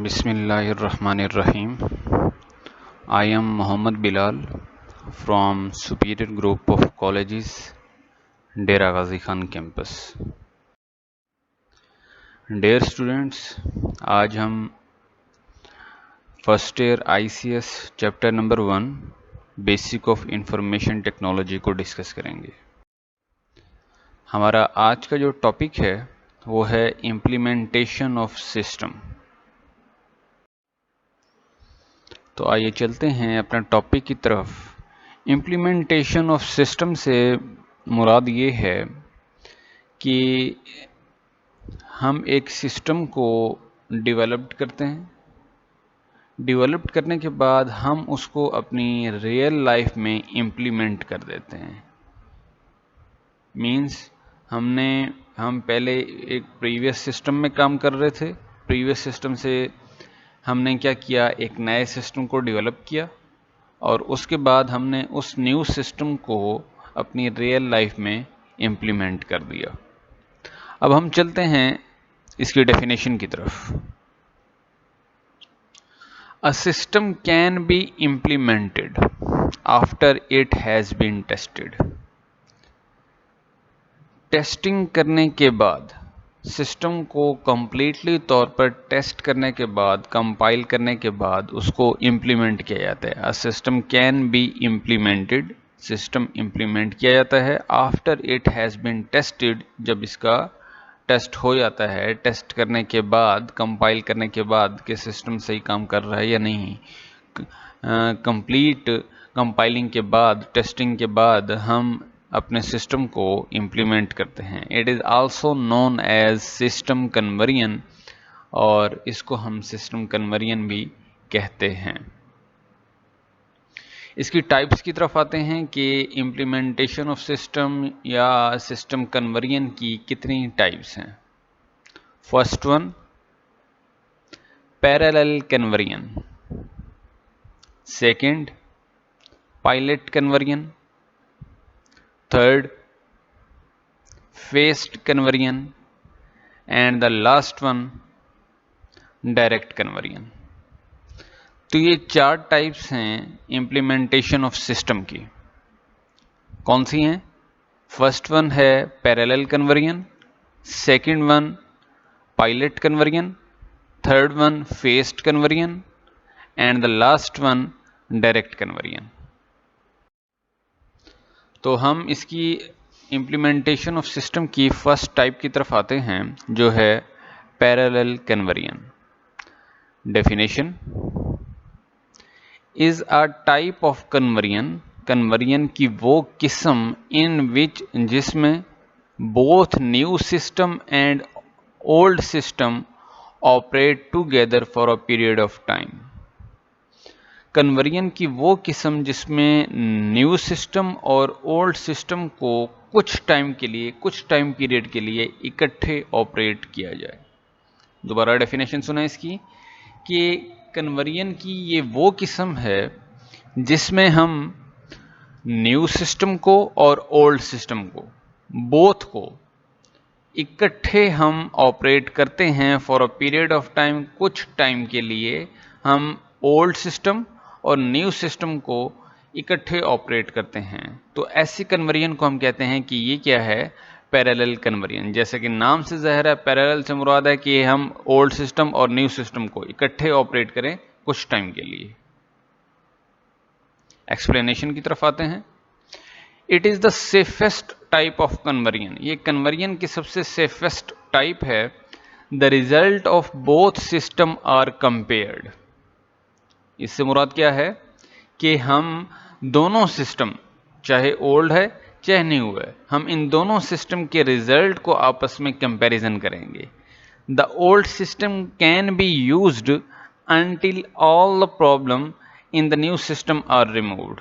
Bismillahirrahmanirrahim. I am Muhammad Bilal from Superior Group of Colleges, Dera Ghazi Khan campus. Dear students, आज हम first year ICS chapter number 1 basic of information technology को discuss करेंगे। हमारा आज का जो topic है वो है इम्प्लीमेंटेशन ऑफ सिस्टम। तो आइए चलते हैं अपना टॉपिक की तरफ। इम्प्लीमेंटेशन ऑफ सिस्टम से मुराद ये है कि हम एक सिस्टम को डेवलप्ड करते हैं। डेवलप्ड करने के बाद हम उसको अपनी रियल लाइफ में इम्प्लीमेंट कर देते हैं। मींस हम पहले एक प्रीवियस सिस्टम में काम कर रहे थे। प्रीवियस सिस्टम से हमने क्या किया, एक नए सिस्टम को डेवलप किया और उसके बाद हमने उस न्यू सिस्टम को अपनी रियल लाइफ में इम्प्लीमेंट कर दिया। अब हम चलते हैं इसकी डेफिनेशन की तरफ। A system can be implemented after it has been tested. Testing करने के बाद, सिस्टम को कंप्लीटली तौर पर टेस्ट करने के बाद, कंपाइल करने के बाद उसको इम्प्लीमेंट किया जाता है। A system can be implemented, system implement किया जाता है after it has been tested, जब इसका टेस्ट हो जाता है। टेस्ट करने के बाद, कंपाइल करने के बाद कि सिस्टम सही काम कर रहा है या नहीं। कंप्लीट कंपाइलिंग के बाद, टेस्टिंग के बाद हम अपने सिस्टम को इम्प्लीमेंट करते हैं। It is also known as system conversion, और इसको हम सिस्टम कन्वर्जन भी कहते हैं। इसकी टाइप्स की तरफ आते हैं कि इम्प्लीमेंटेशन ऑफ सिस्टम या सिस्टम कन्वर्जन की कितनी टाइप्स हैं। First one, parallel conversion. Second, pilot conversion. Third, phased conversion, and the last one direct conversion। तो ये चार टाइप्स हैं इम्प्लीमेंटेशन ऑफ सिस्टम की। कौन सी हैं? फर्स्ट वन है parallel conversion, second one pilot conversion, third one faced conversion, and the last one direct conversion. तो हम इसकी इम्प्लीमेंटेशन ऑफ सिस्टम की फर्स्ट टाइप की तरफ आते हैं, जो है parallel conversion. Definition is a type of conversion, conversion की वो किस्म इन विच, जिसमें both new system and old system operate together for a period of time. Conversion की वो किस्म जिसमें न्यू सिस्टम और ओल्ड सिस्टम को कुछ टाइम के लिए, कुछ टाइम पीरियड के लिए इकट्ठे ऑपरेट किया जाए। दोबारा डेफिनेशन सुना इसकी कि कन्वर्जन की ये वो किस्म है जिसमें हम न्यू सिस्टम को और ओल्ड सिस्टम को, बोथ को इकट्ठे हम ऑपरेट करते हैं for a period of time. कुछ टाइम के लिए हम ओल्ड सिस्टम और न्यू सिस्टम को इकट्ठे ऑपरेट करते हैं। तो ऐसी कन्वर्जन को हम कहते हैं कि ये क्या है, पैरेलल कन्वर्जन। जैसे कि नाम से ज़ाहिर है, पैरेलल से मुराद है कि हम ओल्ड सिस्टम और न्यू सिस्टम को इकट्ठे ऑपरेट करें कुछ टाइम के लिए। एक्सप्लेनेशन की तरफ आते हैं। It is the safest type of conversion, ये कन्वर्जन की सबसे सेफेस्ट टाइप है। The result of both system are compared. इससे मुराद क्या है कि हम दोनों सिस्टम, चाहे ओल्ड है चाहे न्यू है, हम इन दोनों सिस्टम के रिजल्ट को आपस में कंपैरिजन करेंगे। The old system can be used until all the problem in the new system are removed।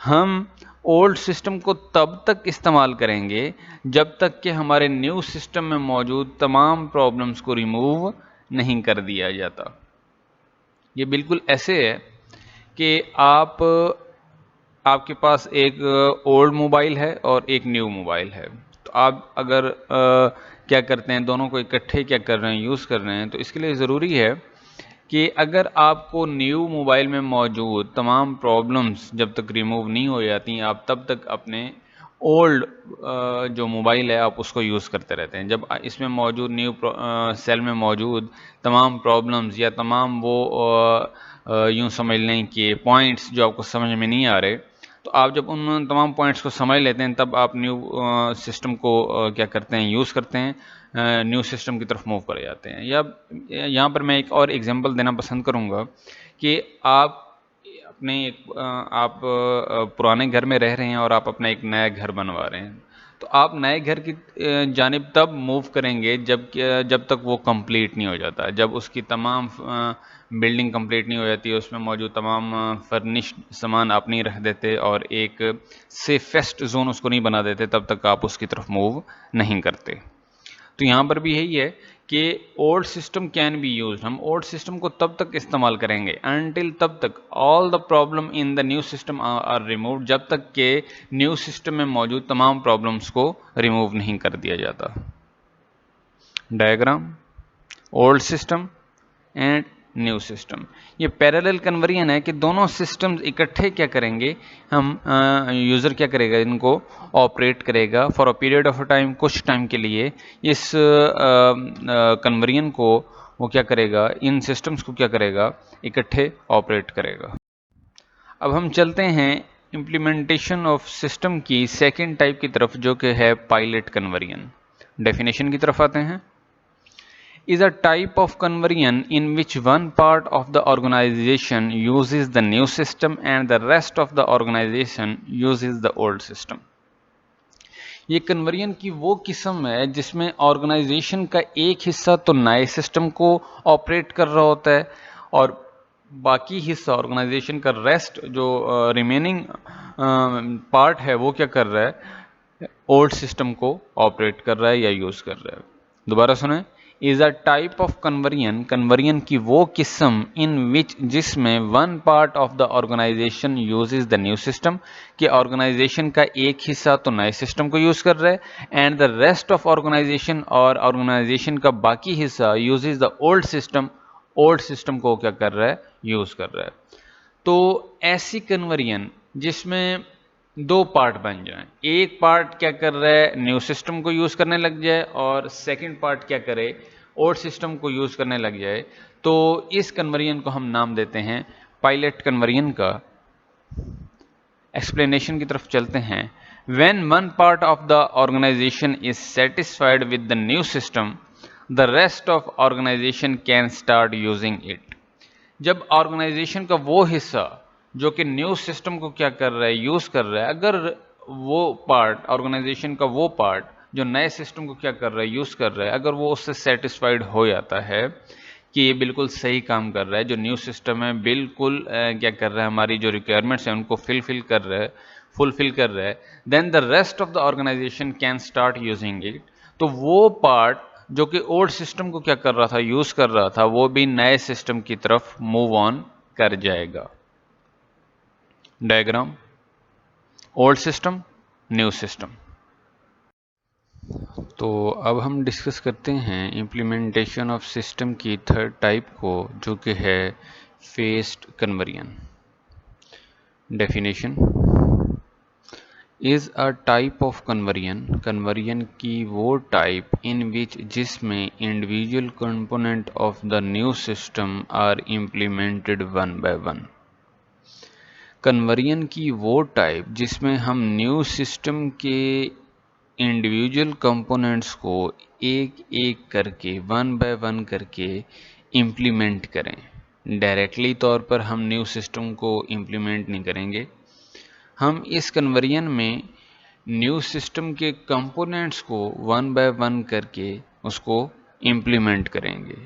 हम ओल्ड सिस्टम को तब तक इस्तेमाल करेंगे जब तक कि हमारे न्यू सिस्टम में मौजूद तमाम प्रॉब्लम्स को रिमूव नहीं कर दिया जाता। ये बिल्कुल ऐसे है कि आपके पास एक ओल्ड मोबाइल है और एक न्यू मोबाइल है। तो आप अगर क्या करते हैं, दोनों को इकट्ठे क्या कर रहे हैं, यूज़ कर रहे हैं, तो इसके लिए ज़रूरी है कि अगर आपको न्यू मोबाइल में मौजूद तमाम प्रॉब्लम्स जब तक रिमूव नहीं हो जाती, आप तब तक अपने ओल्ड जो मोबाइल है आप उसको यूज़ करते रहते हैं। जब इसमें मौजूद न्यू सेल में मौजूद तमाम प्रॉब्लम्स या तमाम वो यूँ समझ लें कि पॉइंट्स जो आपको समझ में नहीं आ रहे, तो आप जब उन तमाम पॉइंट्स को समझ लेते हैं तब आप न्यू सिस्टम को क्या करते हैं, यूज़ करते हैं, न्यू सिस्टम की तरफ मूव कर जाते हैं। या यहाँ पर मैं एक और एग्जांपल देना पसंद करूँगा कि आप अपने आप पुराने घर में रह रहे हैं और आप अपना एक नया घर बनवा रहे हैं, तो आप नए घर की जानिब तब मूव करेंगे जब तक वो कंप्लीट नहीं हो जाता, जब उसकी तमाम बिल्डिंग कंप्लीट नहीं हो जाती है, उसमें मौजूद तमाम फर्निश्ड सामान आप नहीं रख देते और एक सेफेस्ट जोन उसको नहीं बना देते, तब तक आप उसकी तरफ मूव नहीं करते। तो यहाँ पर भी यही है कि old system can be use, हम ओल्ड सिस्टम को तब तक इस्तेमाल करेंगे अनटिल, तब तक all the problem in the new system are remove, जब तक के न्यू सिस्टम में मौजूद तमाम प्रॉब्लम्स को रिमूव नहीं कर दिया जाता। Diagram, old system and new system, ये पैरेलल कन्वर्जन है कि दोनों सिस्टम्स इकट्ठे क्या करेंगे, हम यूज़र क्या करेगा, इनको ऑपरेट करेगा for a period of time, कुछ टाइम के लिए इस कन्वर्जन को वो क्या करेगा, इन सिस्टम्स को क्या करेगा, इकट्ठे ऑपरेट करेगा। अब हम चलते हैं इम्प्लीमेंटेशन ऑफ सिस्टम की सेकेंड टाइप की तरफ, जो कि है पायलट कन्वर्जन। डेफिनेशन की तरफ आते हैं। is a type of conversion in which one part of the organization uses the new system and the rest of the organization uses the old system। ये कन्वर्जन की वो किस्म है जिसमें ऑर्गेनाइजेशन का एक हिस्सा तो नए सिस्टम को ऑपरेट कर रहा होता है और बाकी हिस्सा ऑर्गेनाइजेशन का रेस्ट जो रिमेनिंग पार्ट है वो क्या कर रहा है, ओल्ड सिस्टम को ऑपरेट कर रहा है या यूज़ कर रहा है। दोबारा सुने, is a type of conversion, conversion की वो किस्म इन विच जिसमें one part of the organization uses the new system, कि ऑर्गेनाइजेशन का एक हिस्सा तो नए सिस्टम को यूज कर रहा है and the rest of organization, और ऑर्गेनाइजेशन का बाकी हिस्सा uses the old system, old system को क्या कर रहा है, यूज कर रहा है। तो ऐसी कन्वर्जन जिसमें दो पार्ट बन जाएं, एक पार्ट क्या कर रहा है, न्यू सिस्टम को यूज़ करने लग जाए और सेकंड पार्ट क्या करे, ओल्ड सिस्टम को यूज़ करने लग जाए, तो इस कन्वर्जन को हम नाम देते हैं पायलट कन्वर्जन का। एक्सप्लेनेशन की तरफ चलते हैं। When one part of the organization is satisfied with the new system, the rest of organization can start using it. जब ऑर्गेनाइजेशन का वो हिस्सा जो कि न्यू सिस्टम को क्या कर रहा है, यूज़ कर रहा है, अगर वो पार्ट, ऑर्गेनाइजेशन का वो पार्ट जो नए सिस्टम को क्या कर रहा है, यूज़ कर रहा है, अगर वो उससे सेटिस्फाइड हो जाता है कि ये बिल्कुल सही काम कर रहा है, जो न्यू सिस्टम है बिल्कुल क्या कर रहा है, हमारी जो रिक्वायरमेंट्स हैं उनको फुलफिल कर रहा है, then the rest of the organization can start using it. तो वो पार्ट जो कि ओल्ड सिस्टम को क्या कर रहा था, यूज कर रहा था, वो भी नए सिस्टम की तरफ मूव ऑन कर जाएगा। Diagram, old system, new system. तो अब हम डिस्कस करते हैं इम्प्लीमेंटेशन ऑफ सिस्टम की थर्ड टाइप को, जो कि है phased conversion. Definition, is a type of conversion, conversion की वो टाइप इन विच जिसमें individual component of the new system are implemented one by one. Conversion की वो टाइप जिसमें हम न्यू सिस्टम के इंडिविजुअल कंपोनेंट्स को एक एक करके, वन बाय वन करके इम्प्लीमेंट करें। डायरेक्टली तौर पर हम न्यू सिस्टम को इम्प्लीमेंट नहीं करेंगे, हम इस कन्वर्जन में न्यू सिस्टम के कंपोनेंट्स को वन बाय वन करके उसको इम्प्लीमेंट करेंगे।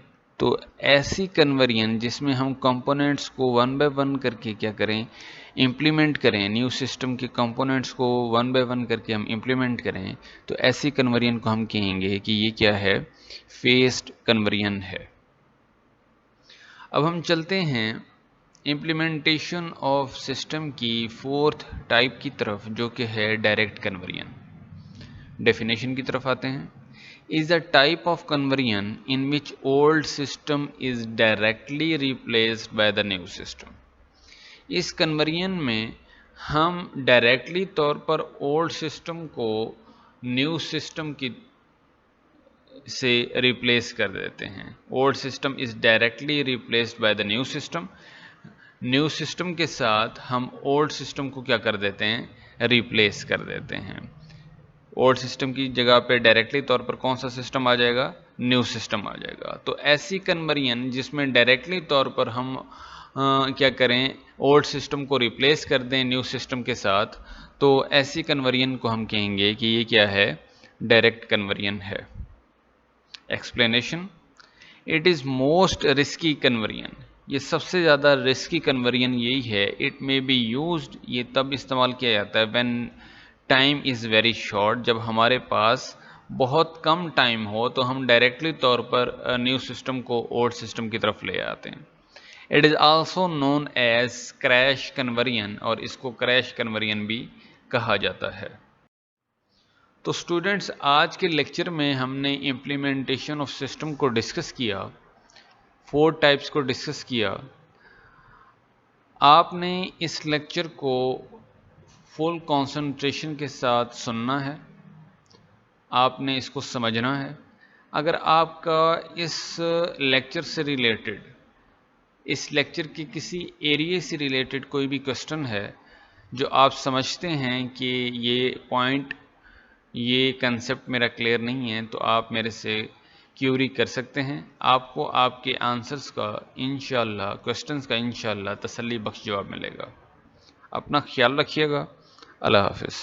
तो ऐसी कन्वर्जन जिसमें हम कंपोनेंट्स को वन बाय वन करके क्या करें, इम्प्लीमेंट करें, न्यू सिस्टम के कंपोनेंट्स को वन बाय वन करके हम इम्प्लीमेंट करें, तो ऐसी कन्वर्जन को हम कहेंगे कि ये क्या है, फेस्ड कन्वर्जन है। अब हम चलते हैं इम्प्लीमेंटेशन ऑफ सिस्टम की फोर्थ टाइप की तरफ, जो कि है डायरेक्ट कन्वर्जन। डेफिनेशन की तरफ आते हैं। is a type of conversion in which old system is directly replaced by the new system. इस कन्वर्जन में हम डायरेक्टली तौर पर ओल्ड सिस्टम को न्यू सिस्टम की से रिप्लेस कर देते हैं. Old system is directly replaced by the new system. New system के साथ हम ओल्ड सिस्टम को क्या कर देते हैं, रिप्लेस कर देते हैं. ओल्ड सिस्टम की जगह पे डायरेक्टली तौर पर कौन सा सिस्टम आ जाएगा, न्यू सिस्टम आ जाएगा. तो ऐसी कन्वर्जन जिसमें डायरेक्टली तौर पर हम क्या करें, ओल्ड सिस्टम को रिप्लेस कर दें न्यू सिस्टम के साथ, तो ऐसी कन्वर्जन को हम कहेंगे कि ये क्या है, डायरेक्ट कन्वर्जन है. Explanation, it is most risky conversion. ये सबसे ज़्यादा रिस्की कन्वर्जन यही है. इट मे बी यूज्ड, ये तब इस्तेमाल किया जाता है when time is very short, जब हमारे पास बहुत कम टाइम हो तो हम डायरेक्टली तौर पर न्यू सिस्टम को ओल्ड सिस्टम की तरफ ले आते हैं. It is also known as crash conversion, और इसको क्रैश कन्वर्जन भी कहा जाता है. तो स्टूडेंट्स, आज के लेक्चर में हमने इम्प्लीमेंटेशन ऑफ सिस्टम को डिस्कस किया, 4 टाइप्स को डिस्कस किया. आपने इस लेक्चर को फुल कंसंट्रेशन के साथ सुनना है, आपने इसको समझना है. अगर आपका इस लेक्चर से रिलेटेड, इस लेक्चर के किसी एरिया से रिलेटेड कोई भी क्वेश्चन है जो आप समझते हैं कि ये पॉइंट, ये कंसेप्ट मेरा क्लियर नहीं है, तो आप मेरे से क्यूरी कर सकते हैं. आपको आपके आंसर्स का इंशाल्लाह, क्वेश्चंस का इंशाल्लाह तसल्ली बख्श जवाब मिलेगा. अपना ख्याल रखिएगा. अल्लाह हाफिज़.